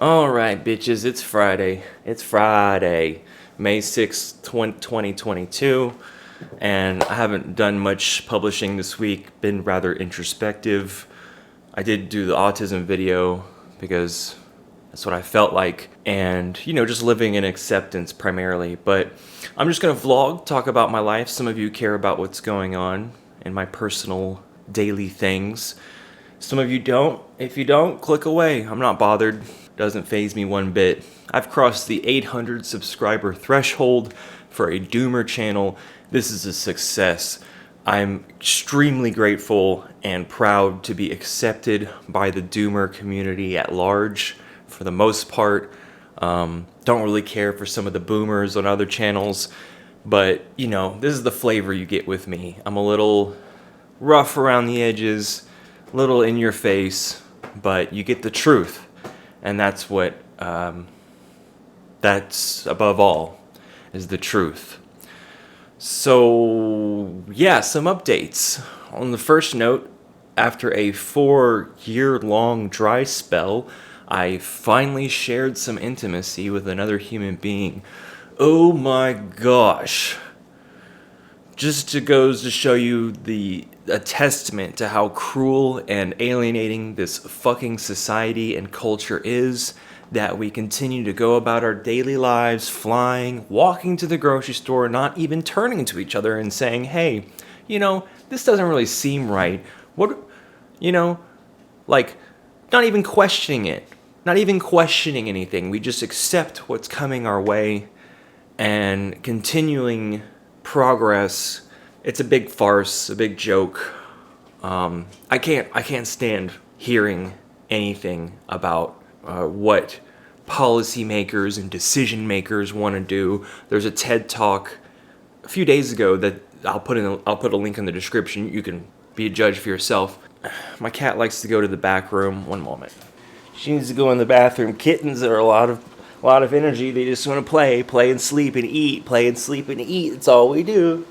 All right, bitches, it's Friday. It's Friday, May 6th, 2022, and I haven't done much publishing this week, been rather introspective. I did do the autism video because that's what I felt like, and, just living in acceptance primarily. But I'm just going to vlog, talk about my life. Some of you care about what's going on in my personal daily things. Some of you don't. If you don't, click away. I'm not bothered. Doesn't faze me one bit. I've crossed the 800 subscriber threshold for a Doomer channel. This is a success. I'm extremely grateful and proud to be accepted by the Doomer community at large for the most part. Don't really care for some of the boomers on other channels, but this is the flavor you get with me. I'm a little rough around the edges, a little in your face, but you get the truth. And that's what, that's above all, is the truth. So, yeah, some updates. On the first note, after a 4-year-long dry spell, I finally shared some intimacy with another human being. Oh my gosh. Just goes to show you a testament to how cruel and alienating this fucking society and culture is, that we continue to go about our daily lives, flying, walking to the grocery store, not even turning to each other and saying, hey, this doesn't really seem right. What, like, not even questioning it, not even questioning anything. We just accept what's coming our way and continuing progress. It's a big farce, a big joke. I can't stand hearing anything about what policymakers and decision makers want to do. There's a TED Talk a few days ago that I'll put a link in the description. You can be a judge for yourself. My cat likes to go to the back room. One moment. She needs to go in the bathroom. Kittens are a lot of energy. They just want to play and sleep and eat. Play and sleep and eat. That's all we do.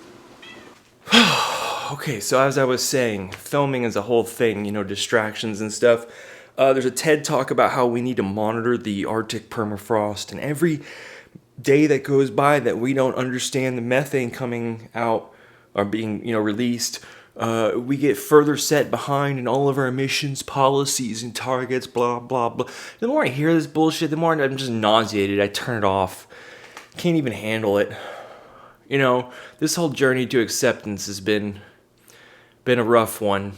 Okay, so as I was saying, filming is a whole thing, distractions and stuff. There's a TED Talk about how we need to monitor the Arctic permafrost, and every day that goes by that we don't understand the methane coming out or being, released, we get further set behind in all of our emissions policies and targets, blah, blah, blah. The more I hear this bullshit, the more I'm just nauseated. I turn it off. Can't even handle it. This whole journey to acceptance has been a rough one,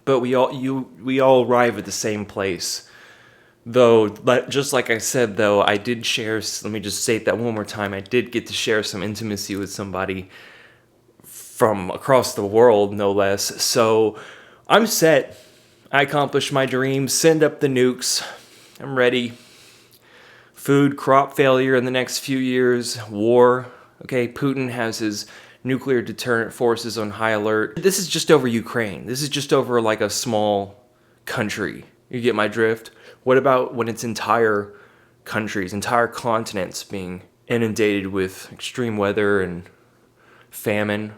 but we all arrive at the same place. Though, just like I said, though, I did share. Let me just say that one more time. I did get to share some intimacy with somebody from across the world, no less. So I'm set. I accomplished my dreams. Send up the nukes. I'm ready. Food, crop failure in the next few years. War. Okay, Putin has his nuclear deterrent forces on high alert. This is just over Ukraine. This is just over like a small country. You get my drift? What about when it's entire countries, entire continents being inundated with extreme weather and famine?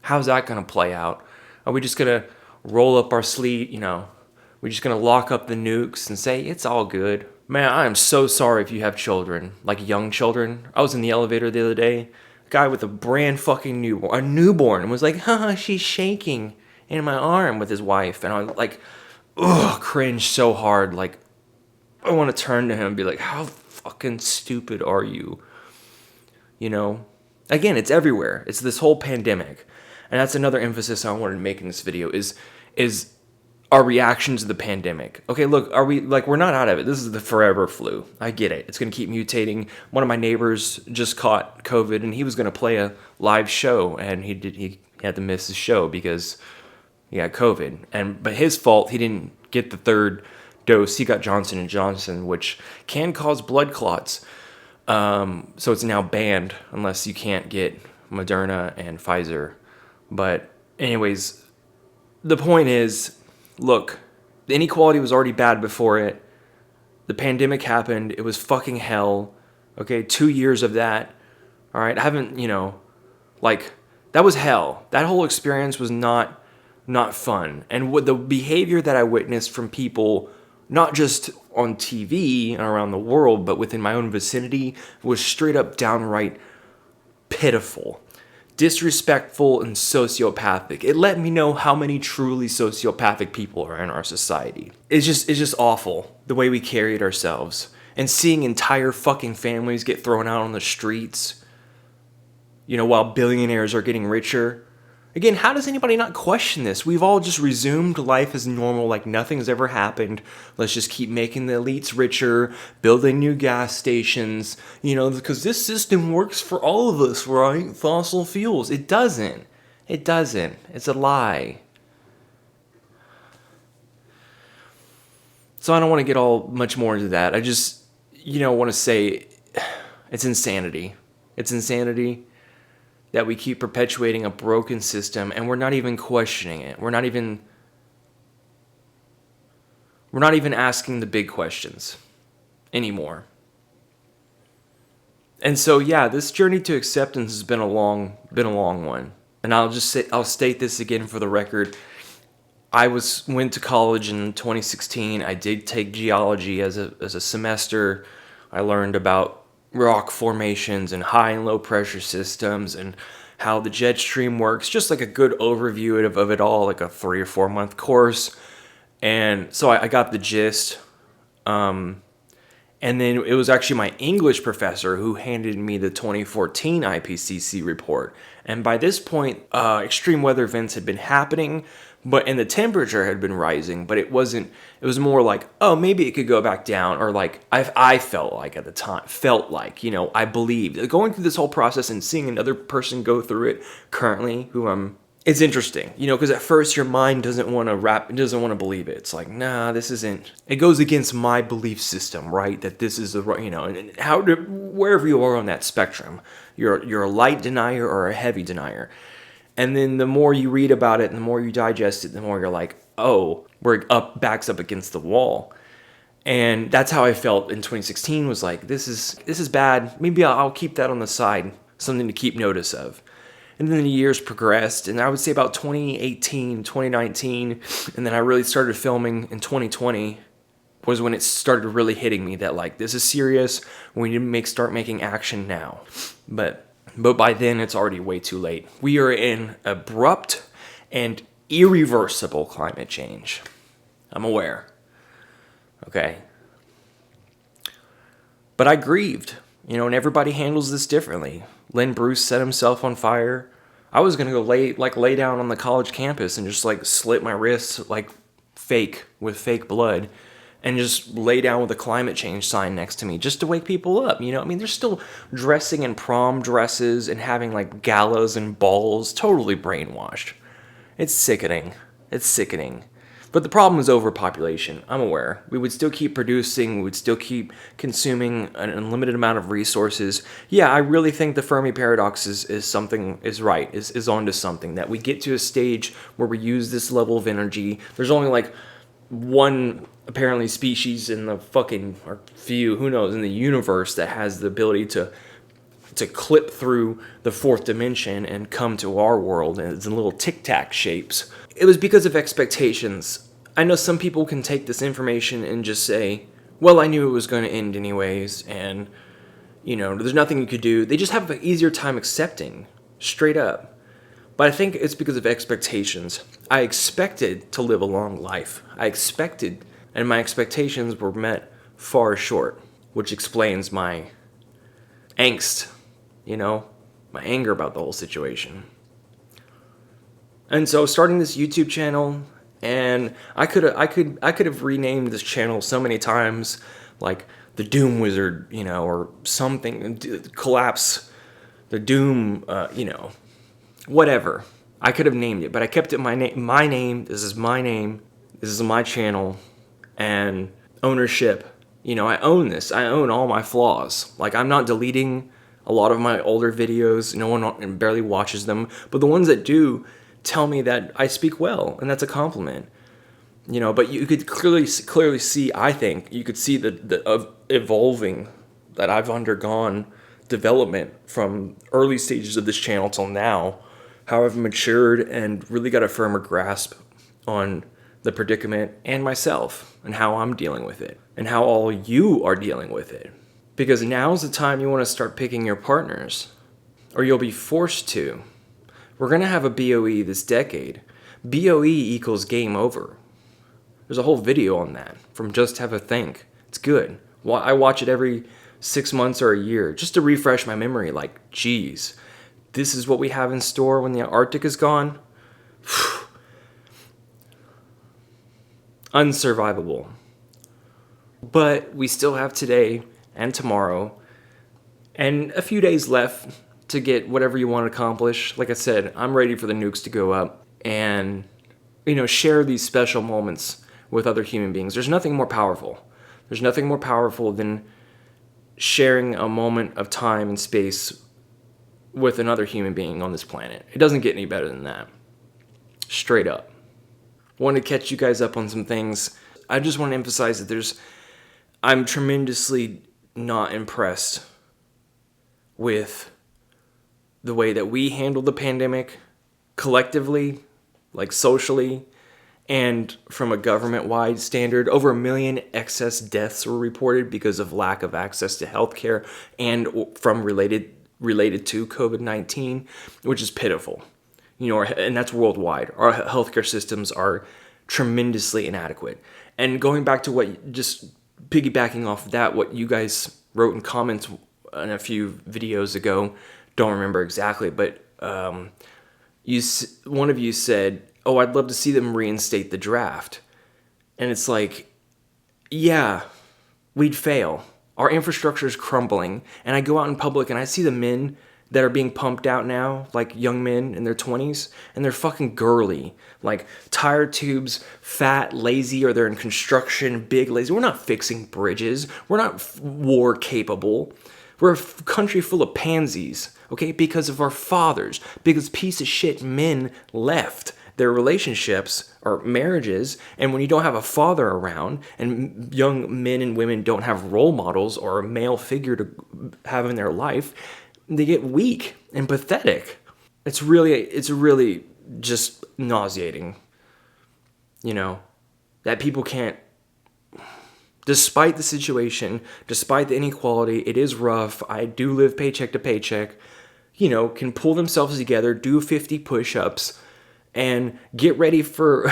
How's that going to play out? Are we just going to roll up our sleeve, we're just going to lock up the nukes and say, it's all good? Man, I am so sorry if you have children, like young children. I was in the elevator the other day. A guy with a brand fucking newborn, was like, she's shaking in my arm with his wife. And I was like, cringe so hard. Like, I want to turn to him and be like, how fucking stupid are you? Again, it's everywhere. It's this whole pandemic. And that's another emphasis I wanted to make in this video is our reaction to the pandemic. Okay, look, we're not out of it. This is the forever flu. I get it. It's going to keep mutating. One of my neighbors just caught COVID, and he was going to play a live show, and he had to miss his show because he got COVID. But his fault, he didn't get the third dose. He got Johnson & Johnson, which can cause blood clots. So it's now banned unless you can't get Moderna and Pfizer. But anyways, the point is, look, the inequality was already bad before it. The pandemic happened. It was fucking hell. Okay, 2 years of that. All right, I haven't, that was hell. That whole experience was not fun. And what the behavior that I witnessed from people not just on TV and around the world, but within my own vicinity, was straight up downright pitiful, disrespectful, and sociopathic. It let me know how many truly sociopathic people are in our society. It's just awful the way we carried ourselves. And seeing entire fucking families get thrown out on the streets, while billionaires are getting richer. Again, how does anybody not question this? We've all just resumed life as normal, like nothing's ever happened. Let's just keep making the elites richer, building new gas stations, because this system works for all of us, right? Fossil fuels. It doesn't. It doesn't. It's a lie. So I don't want to get all much more into that. I just, want to say it's insanity. It's insanity that we keep perpetuating a broken system and we're not even questioning it. We're not even asking the big questions anymore. And so this journey to acceptance has been a long one. And I'll state this again for the record. I went to college in 2016. I did take geology as a semester. I learned about rock formations and high and low pressure systems and how the jet stream works, just like a good overview of it all, like a 3 or 4 month course. And so I got the gist. And then it was actually my English professor who handed me the 2014 IPCC report. And by this point, extreme weather events had been happening, and the temperature had been rising, but it was more like, oh, maybe it could go back down, or like I felt like at the time, I believed. Going through this whole process and seeing another person go through it currently, it's interesting, because at first your mind doesn't want to believe it. It's like, nah, this isn't. It goes against my belief system, right? That this is the right, and wherever you are on that spectrum, you're a light denier or a heavy denier. And then the more you read about it, and the more you digest it, the more you're like, oh, backs up against the wall. And that's how I felt in 2016. Was like, this is bad. Maybe I'll keep that on the side, something to keep notice of. And then the years progressed, and I would say about 2018, 2019, and then I really started filming in 2020 was when it started really hitting me that, like, this is serious. We need to start making action now. But by then, it's already way too late. We are in abrupt and irreversible climate change. I'm aware. Okay. But I grieved, and everybody handles this differently. Len Bruce set himself on fire. I was going to go lay down on the college campus and just slit my wrists with fake blood and just lay down with a climate change sign next to me just to wake people up. They're still dressing in prom dresses and having galas and balls, totally brainwashed. It's sickening. But the problem is overpopulation. I'm aware. We would still keep producing. We would still keep consuming an unlimited amount of resources. Yeah, I really think the Fermi paradox is onto something. That we get to a stage where we use this level of energy. There's only one apparently species in the or few, who knows, in the universe that has the ability to clip through the fourth dimension and come to our world, and it's in little tic-tac shapes. It was because of expectations. I know some people can take this information and just say, well, I knew it was going to end anyways, and, there's nothing you could do. They just have an easier time accepting, straight up. But I think it's because of expectations. I expected to live a long life. And my expectations were met far short, which explains my angst, my anger about the whole situation. And so starting this YouTube channel, and I could have renamed this channel so many times, like the Doom Wizard, or something, collapse, the Doom, whatever. I could have named it, but I kept it my name. This is my name. This is my channel, and ownership. I own this. I own all my flaws. I'm not deleting a lot of my older videos. No one barely watches them, but the ones that do tell me that I speak well, and that's a compliment. But you could clearly see, I think, you could see the evolving that I've undergone development from early stages of this channel till now, how I've matured and really got a firmer grasp on the predicament and myself and how I'm dealing with it and how all you are dealing with it. Because now's the time you want to start picking your partners, or you'll be forced to. We're going to have a BOE this decade. BOE equals game over. There's a whole video on that from Just Have a Think. It's good. I watch it every 6 months or a year just to refresh my memory. Like, geez, this is what we have in store when the Arctic is gone. Unsurvivable. But we still have today and tomorrow and a few days left to get whatever you want to accomplish. Like I said, I'm ready for the nukes to go up and, share these special moments with other human beings. There's nothing more powerful. There's nothing more powerful than sharing a moment of time and space with another human being on this planet. It doesn't get any better than that. Straight up. Want to catch you guys up on some things. I just want to emphasize that I'm tremendously not impressed with the way that we handled the pandemic collectively, like socially, and from a government-wide standard. Over 1 million excess deaths were reported because of lack of access to healthcare and from related to COVID-19, which is pitiful. And that's worldwide. Our healthcare systems are tremendously inadequate. And going back to just piggybacking off of that, what you guys wrote in comments in a few videos ago, don't remember exactly, but one of you said, "Oh, I'd love to see them reinstate the draft." And it's like, yeah, we'd fail. Our infrastructure is crumbling. And I go out in public and I see the men that are being pumped out now, like young men in their 20s, and they're fucking girly. Like tire tubes, fat, lazy, or they're in construction, big, lazy. We're not fixing bridges. We're not war capable. We're a country full of pansies, okay? Because of our fathers. Because piece of shit men left their relationships or marriages, and when you don't have a father around, and young men and women don't have role models or a male figure to have in their life, they get weak and pathetic. It's really just nauseating, that people can't, despite the situation, despite the inequality, it is rough. I do live paycheck to paycheck, can pull themselves together, do 50 push-ups, and get ready for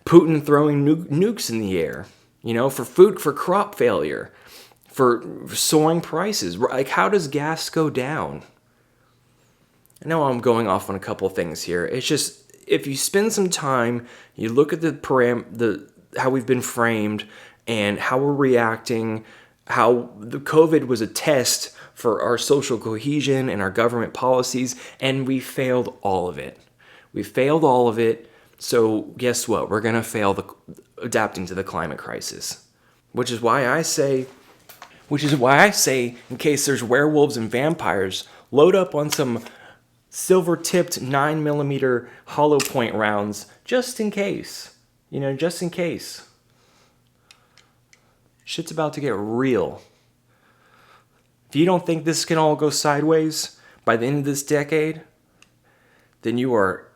Putin throwing nukes in the air, for crop failure, for soaring prices. Like, how does gas go down? I know I'm going off on a couple of things here. It's just, if you spend some time, you look at how we've been framed and how we're reacting, how the COVID was a test for our social cohesion and our government policies, and we failed all of it. We failed all of it, so guess what? We're going to fail adapting to the climate crisis. Which is why I say, in case there's werewolves and vampires, load up on some silver-tipped 9mm hollow point rounds, just in case. Just in case. Shit's about to get real. If you don't think this can all go sideways by the end of this decade, then you are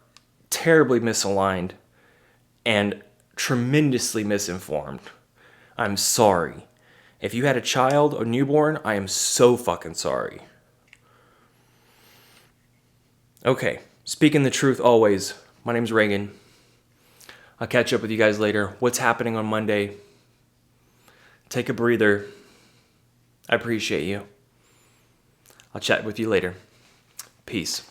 terribly misaligned and tremendously misinformed. I'm sorry. If you had a child or newborn, I am so fucking sorry. Okay, speaking the truth always, my name's Reagan. I'll catch up with you guys later. What's happening on Monday? Take a breather. I appreciate you. I'll chat with you later. Peace.